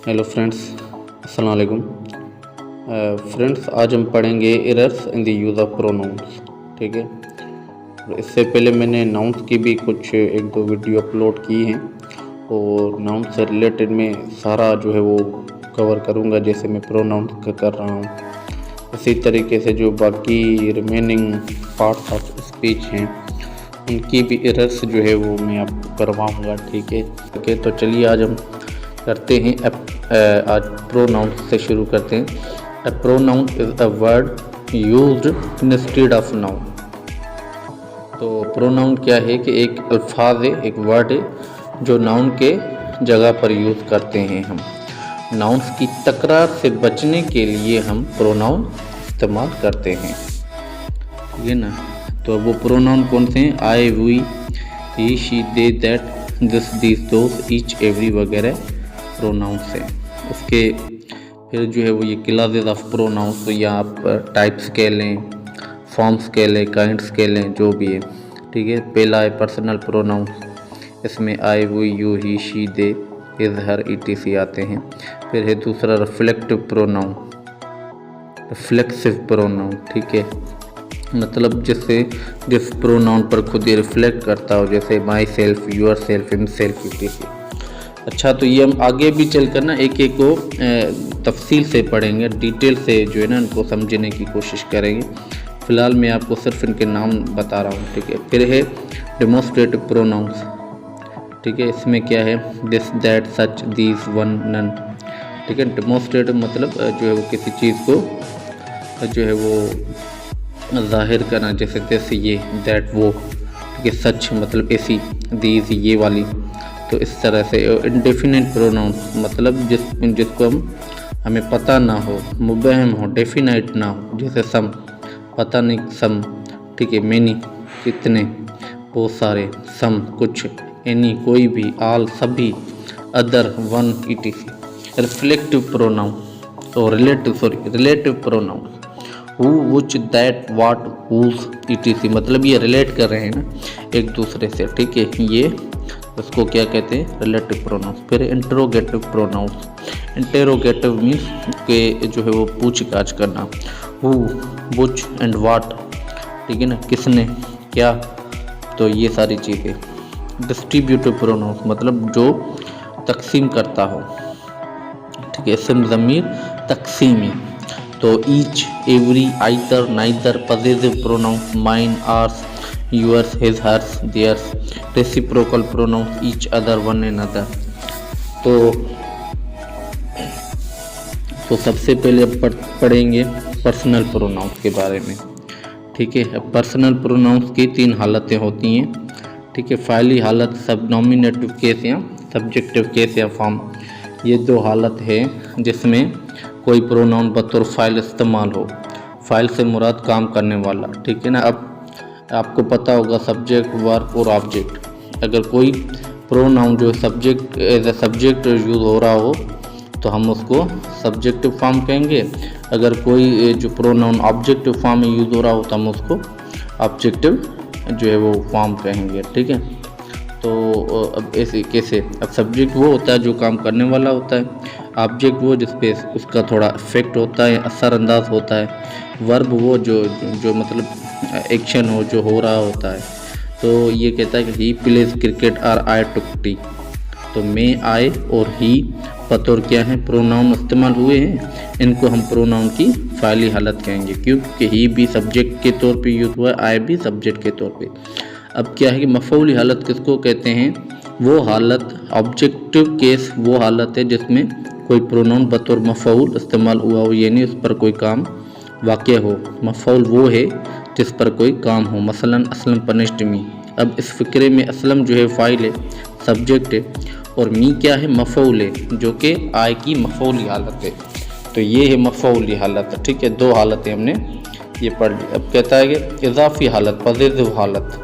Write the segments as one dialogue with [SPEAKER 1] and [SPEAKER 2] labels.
[SPEAKER 1] Hello friends, अस्सलाम वालेकुम। Friends, आज हम पढ़ेंगे errors in the use of pronouns. ठीक है, और इससे पहले मैंने नाउंस की भी कुछ एक दो वीडियो अपलोड की हैं और नाउन से रिलेटेड में सारा जो है वो कवर करूँगा, जैसे मैं प्रोनाउंस का कर रहा हूँ। इसी तरीके से जो बाकी रिमेनिंग पार्ट्स ऑफ स्पीच हैं उनकी भी एरर्स जो है वो मैं आपको करवाऊँगा। ठीक है, ओके। तो चलिए आज हम करते हैं आज प्रोनाउन से शुरू करते हैं। A pronoun is a word used instead of noun. तो प्रोनाउन क्या है कि एक अल्फाज है, एक वर्ड है जो नाउन के जगह पर यूज़ करते हैं हम। नाउन्स की तकरार से बचने के लिए हम प्रोनाउन इस्तेमाल करते हैं, ये ना। तो वो प्रोनाउन कौन से हैं? I, we, he, she, they, that, this, this, those, each, every वगैरह प्रोनाउंस हैं। उसके फिर जो है वो ये क्लासेस ऑफ प्रोनाउंस, तो या आप टाइप्स कह लें, फॉर्म्स कह लें, काइंड्स कह लें, जो भी है। ठीक है, पहला है पर्सनल प्रोनाउंस, इसमें I, we, you, he, she, they, his, her, ETC आते हैं। फिर है दूसरा रिफ्लेक्टिव प्रोनाउन, रिफ्लेक्सिव प्रोनाउन। ठीक है, मतलब जिस प्रोनाउन पर खुद ही रिफ्लेक्ट करता हो, जैसे myself, yourself, himself, etc. अच्छा, तो ये हम आगे भी चलकर ना एक एक को तफसील से पढ़ेंगे, डिटेल से जो है ना इनको समझने की कोशिश करेंगे। फ़िलहाल मैं आपको सिर्फ इनके नाम बता रहा हूँ। ठीक है, फिर है डेमोस्ट्रेटिव प्रोनाउंस। ठीक है, इसमें क्या है? This, that, such, these, one, none. ठीक है, डेमोस्ट्रेटिव मतलब जो है वो किसी चीज़ को जो है वो जाहिर करना, जैसे दिस ये, दैट वो। ठीक है, सच मतलब ऐसी, दीज ये वाली। तो इस तरह से इंडेफिनिट प्रोनाउंस मतलब जिसको हमें पता ना हो, मुबहम हो, डेफिनाइट ना हो, जैसे सम, पता नहीं, सम। ठीक है, मैनी कितने, बहुत सारे, सम कुछ, एनी कोई भी, ऑल सभी, other one, ETC. Reflective pronoun और relative pronoun, who, which, that, what, whose, ETC, मतलब ये रिलेट कर रहे हैं ना एक दूसरे से। ठीक है, ये उसको क्या कहते हैं? Relative pronouns. फिर इंटरोगेटिव प्रोनाउंस। इंटरोगेटिव मीन्स के जो है वो पूछताछ करना, हु, व्हिच एंड व्हाट। ठीक है ना, किसने, क्या, तो ये सारी चीज़ें। डिस्ट्रीब्यूटिव प्रोनाउंस मतलब जो तकसीम करता हो। ठीक है, इसम ज़मीर तकसीमी, तो each, every, either, neither. Possessive pronouns mine, ours, yours, his, hers, theirs. Reciprocal pronouns each, other, one and other. तो सबसे पहले अब पढ़ेंगे पर्सनल प्रोनाउंस के बारे में। ठीक है, अब पर्सनल प्रोनाउंस की 3 हालतें होती हैं। ठीक है, फाइली हालत, सब नॉमिनेटिव केस या सब्जेक्टिव केस या फॉर्म। ये 2 हालत है जिसमें कोई प्रोनाउन बतौर फाइल इस्तेमाल हो। फाइल से मुराद काम करने वाला। ठीक है ना, अब आपको पता होगा सब्जेक्ट, वर्ब और ऑब्जेक्ट। अगर कोई प्रोनाउन जो subject as a subject use हो रहा हो तो हम उसको सब्जेक्टिव फॉर्म कहेंगे। अगर कोई जो प्रोनाउन ऑब्जेक्टिव फॉर्म में यूज़ हो रहा हो तो हम उसको ऑब्जेक्टिव जो है वो फॉर्म कहेंगे। ठीक है, तो अब ऐसे कैसे? अब सब्जेक्ट वो होता है जो काम करने वाला होता है, ऑब्जेक्ट वो जिस पे उसका थोड़ा इफेक्ट होता है, असरअंदाज होता है। वर्ब वो जो मतलब एक्शन हो, जो हो रहा होता है। तो ये कहता है कि ही प्लेज क्रिकेट और आई टुक टी। तो मैं, आई और ही बतौर क्या है? प्रोनाउन इस्तेमाल हुए हैं। इनको हम प्रोनाउन की फाइली हालत कहेंगे, क्योंकि ही भी सब्जेक्ट के तौर पे यूज़ हुआ है, आई भी सब्जेक्ट के तौर पे। अब क्या है कि मफऊली हालत किसको कहते हैं? वो हालत, ऑब्जेक्टिव केस वो हालत है जिसमें कोई प्रोनाउन बतौर मफऊल इस्तेमाल हुआ हो, यानी उस पर कोई काम वाक़या हो। मफऊल वो है जिस पर कोई काम हो, मसलन असलम पनिश्ड मी। अब इस फ़िक्रे में असलम जो है फ़ाइल है, सब्जेक्ट है, और मी क्या है? मफऊल है, जो कि आय की मफऊली हालत है। तो ये है मफऊली हालत। ठीक है, 2 हालतें हमने ये पढ़ ली। अब कहता है कि इजाफी हालत, पॉजिटिव हालत,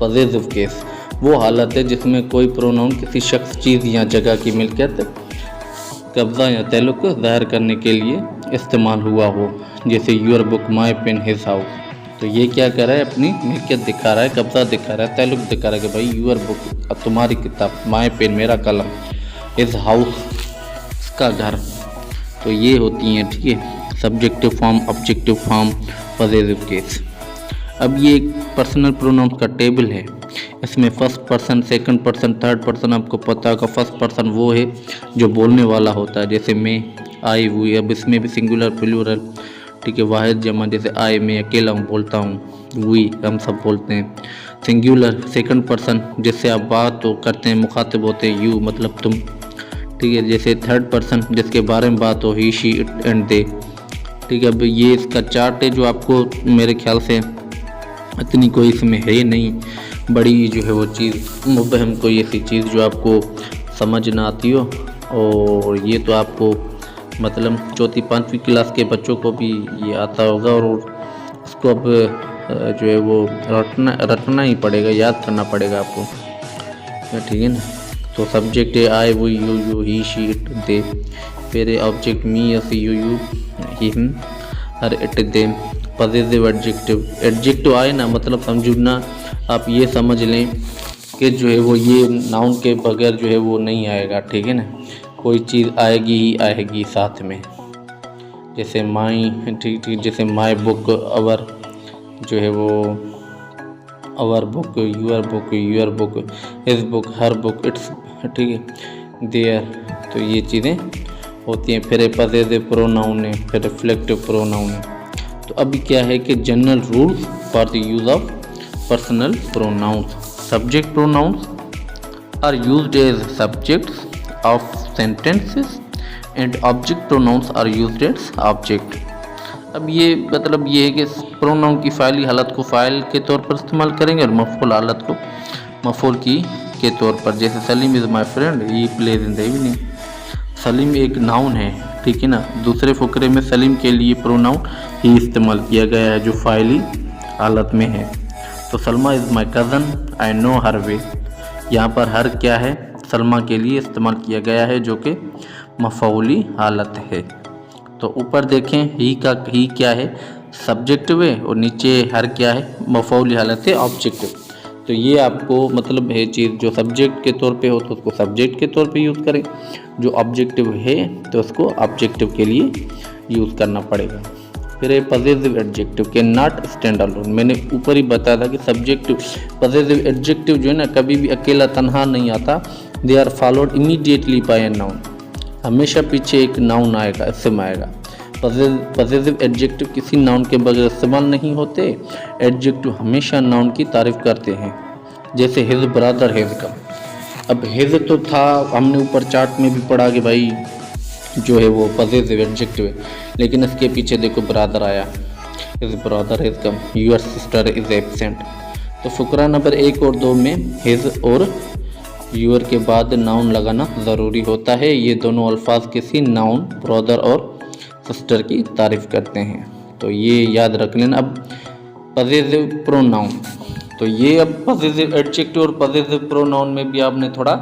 [SPEAKER 1] पॉजिटिव केस वो हालत है जिसमें कोई प्रोनाउन किसी शख्स, चीज़ या जगह की मिल्कियत, कब्ज़ा या ताल्लुक़ को ज़ाहिर करने के लिए इस्तेमाल हुआ हो, जैसे your book, my pen, his house. तो ये क्या कर रहा है? अपनी मिल्कियत दिखा रहा है, कब्ज़ा दिखा रहा है, ताल्लुक़ दिखा रहा है कि भाई यूर बुक, अब तुम्हारी किताब, माई पेन मेरा कलम, हिज हाउस किसका घर, तो ये होती हैं, ठीक है, subjective form, objective form, positive case. अब ये एक पर्सनल प्रोनाउंस का टेबल है, इसमें first person, second person, third person आपको पता होगा। फर्स्ट पर्सन वो है जो बोलने वाला होता है, जैसे मैं, आई, वो। अब इसमें भी सिंगुलर, प्लूरल, ठीक है, वाहिद जमा, जैसे आई मैं अकेला हूँ बोलता हूँ, वी हम सब बोलते हैं। सिंगुलर सेकंड पर्सन जिससे आप बात तो करते हैं, मुखातिब होते हैं, यू मतलब तुम, ठीक है। जैसे थर्ड पर्सन जिसके बारे में बात हो, ही, शी, इट एंड दे, ठीक है। अब ये इसका चार्ट है जो आपको मेरे ख्याल से इतनी कोई इसमें है नहीं, बड़ी जो है वो चीज़ मुबहम कोई ऐसी चीज़ जो आपको समझ ना आती हो। और ये तो आपको मतलब चौथी पाँचवीं क्लास के बच्चों को भी ये आता होगा, और उसको अब जो है वो रटना ही पड़ेगा, याद करना पड़ेगा आपको, ठीक है ना। तो सब्जेक्ट है आई, वो, यू, ही, शी, इट, दे। फिर object me, us, you, him, her, it, they. Positive adjective आए ना, मतलब समझो ना, आप ये समझ लें कि जो है वो ये नाउन के बगैर जो है वो नहीं आएगा, ठीक है ना। कोई चीज़ आएगी ही आएगी साथ में, जैसे माई, ठीक, जैसे माई बुक, अवर जो है वो, our book, your book, his book, her book, its, ठीक है, देयर। तो ये चीज़ें होती हैं। फिर पॉजिटिव प्रोनाउन है, फिर रिफ्लेक्टिव प्रोनाउन है। तो अभी क्या है कि general rules for the use of personal pronouns. Subject pronouns are used as subjects of sentences and object pronouns are used as object. अब ये मतलब ये है कि प्रोनाउन की फ़ाइली हालत को फ़ाइल के तौर पर इस्तेमाल करेंगे और मफ़ऊल हालत को मफ़ऊल की के तौर पर। जैसे Salim is my friend, he plays in the evening. Salim एक नाउन है, ठीक है ना। दूसरे फ़ुकरे में सलीम के लिए प्रोनाउन ही इस्तेमाल किया गया है जो फ़ाइली हालत में है। तो Salma is my cousin, I know her way. यहाँ पर हर क्या है, सलमा के लिए इस्तेमाल किया गया है जो कि मफ़ऊली हालत है। तो ऊपर देखें ही क्या है, सब्जेक्टिव है, और नीचे हर क्या है, मफ़ऊली हालत है, ऑब्जेक्टिव। तो ये आपको मतलब है चीज़, जो सब्जेक्ट के तौर पे हो तो उसको सब्जेक्ट के तौर पे यूज़ करें, जो ऑब्जेक्टिव है तो उसको ऑब्जेक्टिव के लिए यूज़ करना पड़ेगा। फिर positive adjective can not stand alone. मैंने ऊपर ही बताया था कि सब्जेक्टिव पॉजिटिव एडजेक्टिव जो है ना कभी भी अकेला तनहा नहीं आता। They are followed immediately by a noun. हमेशा पीछे एक नाउन आएगा, इसम आएगा। पॉजिटिव एडजेक्टिव किसी नाउन के बगैर इस्तेमाल नहीं होते। एडजेक्टिव हमेशा नाउन की तारीफ करते हैं, जैसे हिज ब्रदर हिज कम। अब हिज तो था, हमने ऊपर चार्ट में भी पढ़ा कि भाई जो है वो पॉजिटिव एडजेक्टिव है, लेकिन इसके पीछे देखो ब्रदर आया, his brother his come, your sister is absent. तो फुकरा नंबर 1 और 2 में हिज और योर के बाद नाउन लगाना ज़रूरी होता है। ये दोनों अल्फाज किसी नाउन ब्रदर और सिस्टर की तारीफ करते हैं, तो ये याद रख लेना। अब पॉजिटिव प्रोनाउन, तो ये अब पॉजिटिव एडजेक्टिव और पॉजिटिव प्रोनाउन में भी आपने थोड़ा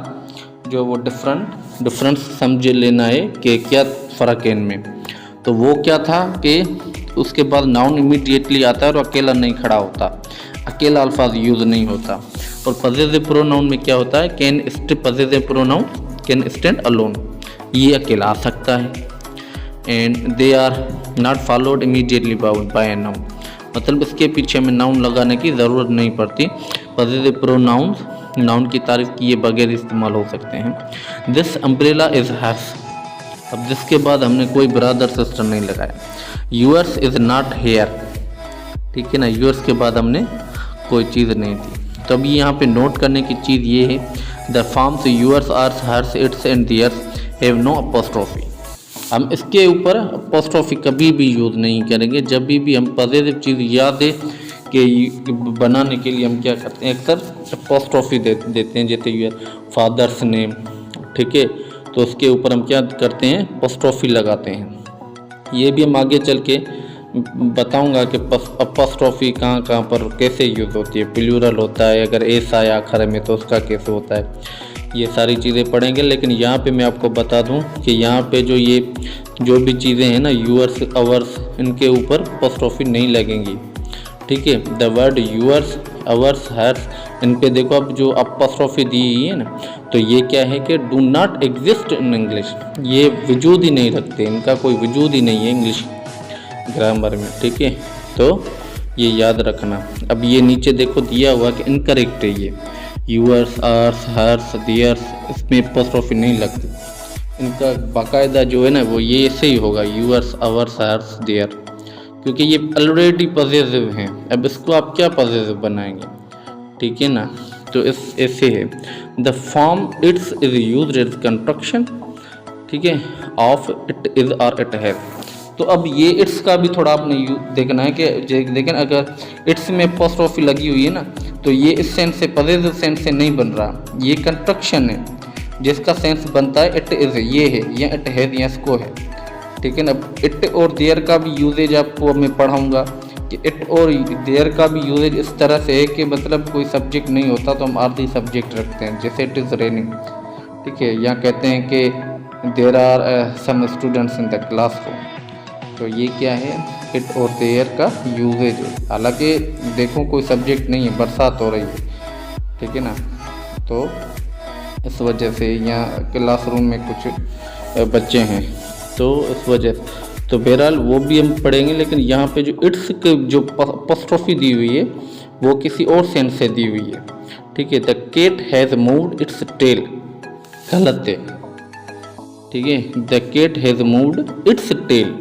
[SPEAKER 1] जो वो डिफरेंस समझ लेना है कि क्या फ़र्क है इनमें। तो वो क्या था कि उसके बाद नाउन इमीडिएटली आता है और अकेला नहीं खड़ा होता, अकेला अल्फाज यूज़ नहीं होता। और पॉजिटिव प्रोनाउन में क्या होता है, possessive pronoun can stand alone, ये अकेला आ सकता है। And they are not followed immediately by a noun, मतलब इसके पीछे में नाउन लगाने की ज़रूरत नहीं पड़ती। पॉजिटिव प्रोनाउन नाउन की तारीफ किए बगैर इस्तेमाल हो सकते हैं। This umbrella is hers. अब जिसके बाद हमने कोई ब्रदर सिस्टर नहीं लगाया। यूअर्स इज़ नॉट हेयर, ठीक है ना, यूअर्स के बाद हमने कोई चीज़ नहीं दी। तो अभी यहाँ पे नोट करने की चीज़ ये है, the forms yours, ours, hers, its and theirs have no apostrophe. हम इसके ऊपर अपोस्ट्रोफी कभी भी यूज़ नहीं करेंगे। जब भी हम पॉजिटिव चीज़ याद है कि बनाने के लिए हम क्या करते हैं, अक्सर अपोस्ट्रोफी देते हैं, जैसे यूर फादर्स नेम, ठीक है, तो उसके ऊपर हम क्या करते हैं, अपोस्ट्रोफी लगाते हैं। ये भी हम आगे चल के बताऊंगा कि अपोस्ट्रोफी कहाँ कहाँ पर कैसे यूज़ होती है। प्लूरल होता है, अगर एस आया आखिर में तो उसका कैसे होता है, ये सारी चीज़ें पढ़ेंगे। लेकिन यहाँ पे मैं आपको बता दूँ कि यहाँ पे जो भी चीज़ें हैं ना, यूअर्स, अवर्स, इनके ऊपर अपोस्ट्रोफी नहीं लगेंगी, ठीक है। The word yours ours hers, इन पे देखो अब जो अपॉस्ट्रोफी दी हुई है ना, तो ये क्या है कि do not exist in English, ये वजूद ही नहीं रखते, इनका कोई वजूद ही नहीं है इंग्लिश ग्रामर में। ठीक है, तो ये याद रखना। अब ये नीचे देखो दिया हुआ कि इनकरेक्ट है ये, यूअर्स, आर्स, हर्स, दियर्स, इसमें अपॉस्ट्रोफी नहीं लगती। इनका बाकायदा जो है ना वो ये ऐसे ही होगा, यूअर्स, आवर्स, हर्स, दियर, क्योंकि ये ऑलरेडी पॉजिटिव हैं। अब इसको आप क्या पॉजिटिव बनाएंगे, ठीक है ना। तो इस ऐसे है, the form it's is used as construction, ठीक है, ऑफ इट इज और इट हैज। तो अब ये इट्स का भी थोड़ा आपने देखना है कि लेकिन अगर इट्स में अपॉस्ट्रोफी लगी हुई है ना, तो ये इस सेंस से, पॉजिटिव सेंस से नहीं बन रहा, ये कंस्ट्रक्शन है जिसका सेंस बनता है इट इज़, ये है, या इट हैज़, या इसको है। ठीक है ना। इट और देयर का भी यूजेज आपको मैं पढ़ाऊँगा कि इट और देयर का भी यूजेज इस तरह से है कि मतलब कोई सब्जेक्ट नहीं होता तो हम आर्धी सब्जेक्ट रखते हैं, जैसे इट इज़ रेनिंग, ठीक है, या कहते हैं कि there are some students in the classroom. तो ये क्या है, इट और देयर का यूजेज है। हालांकि देखो कोई सब्जेक्ट नहीं है, बरसात हो रही है, ठीक है ना, तो इस वजह से यहाँ क्लासरूम में कुछ बच्चे हैं, तो इस वजह से तो बहरहाल वो भी हम पढ़ेंगे। लेकिन यहाँ पे जो इट्स के जो अपॉस्ट्रोफी दी हुई है वो किसी और सेंस से दी हुई है, ठीक है। The cat has moved its tail, गलत है, ठीक है। The cat has moved its tail,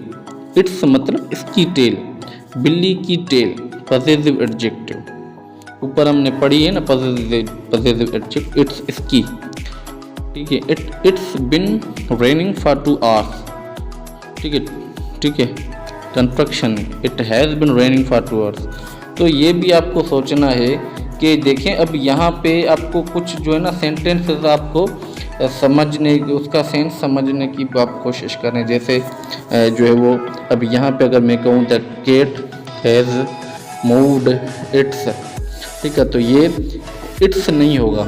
[SPEAKER 1] its मतलब इसकी टेल, बिल्ली की टेल, पॉजिटिव एडजेक्टिव, ऊपर हमने पढ़ी है ना पॉजिटिव एडजेक्टिव, इट्स इसकी, ठीक है। It's been raining for 2 hours, ठीक है, ठीक है। Construction, it has been raining for 2 hours. तो ये भी आपको सोचना है कि देखें अब यहाँ पे आपको कुछ जो है ना सेंटेंसेस आपको समझने, उसका सेंस समझने की आप कोशिश करें। जैसे जो है वो अब यहाँ पे अगर मैं कहूँ that cat has moved its, ठीक है, तो ये इट्स नहीं होगा,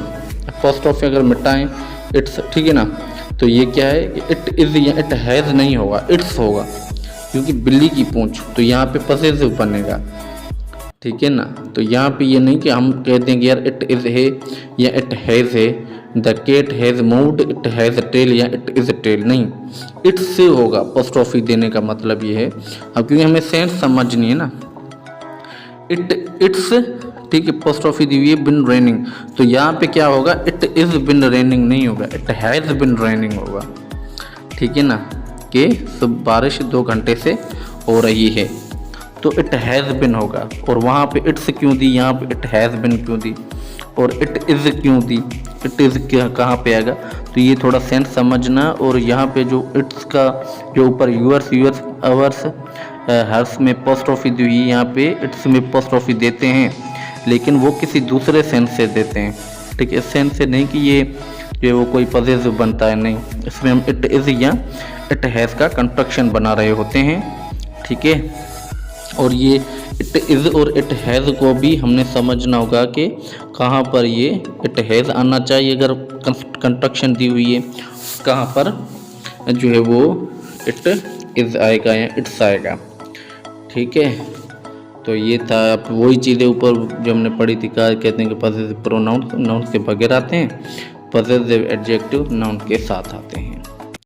[SPEAKER 1] अपॉस्ट्रोफी अगर मिटाएं इट्स, ठीक है ना, तो ये क्या है, इट इज़ या इट हैज़ नहीं होगा, इट्स होगा, क्योंकि बिल्ली की पूंछ, तो यहाँ पे पॉजिटिव बनेगा, ठीक है ना। तो यहाँ पे ये नहीं कि हम कहते हैं कि यार इट इज़ है या इट हैज़ है, the cat has moved it has tail या इट इज़ टेल, नहीं, इट्स से होगा। अपॉस्ट्रोफी देने का मतलब ये है, अब क्योंकि हमें सेंस समझनी है ना, इट्स, ठीक है, अपॉस्ट्रोफी दी हुई है बिन रेनिंग, तो यहाँ पे क्या होगा, इट इज़ बिन रेनिंग नहीं होगा, इट हैज़ बिन रेनिंग होगा, ठीक है ना, कि सब बारिश 2 घंटे से हो रही है, तो इट हैज़ बिन होगा। और वहाँ पे इट्स क्यों दी, यहाँ पे इट हैज़ बिन क्यों दी, और इट इज़ क्यों दी, इट इज़ कहाँ पे आएगा, तो ये थोड़ा सेंस समझना। और यहाँ पे जो इट्स का जो ऊपर यूअर्स, आवर्स, हर्स में अपॉस्ट्रोफी दी हुई है, यहाँ पे इट्स में अपॉस्ट्रोफी देते हैं, लेकिन वो किसी दूसरे सेंस से देते हैं, ठीक है, इस सेंस से नहीं कि ये जो वो कोई पॉजिटिव बनता है, नहीं, इसमें हम इट इज़ या इट हैज़ का कंस्ट्रक्शन बना रहे होते हैं, ठीक है। और ये इट इज़ और इट हैज़ को भी हमने समझना होगा कि कहाँ पर ये इट हैज़ आना चाहिए अगर कंस्ट्रक्शन दी हुई है, कहाँ पर जो है वो इट इज़ आएगा या इट्स आएगा, ठीक है। तो ये था, अब वही चीज़ें ऊपर जो हमने पढ़ी थी, क्या कहते हैं कि पॉजिटिव प्रोनाउन नाउन के बगैर आते हैं, पॉजिटिव एडजेक्टिव नाउन के साथ आते हैं।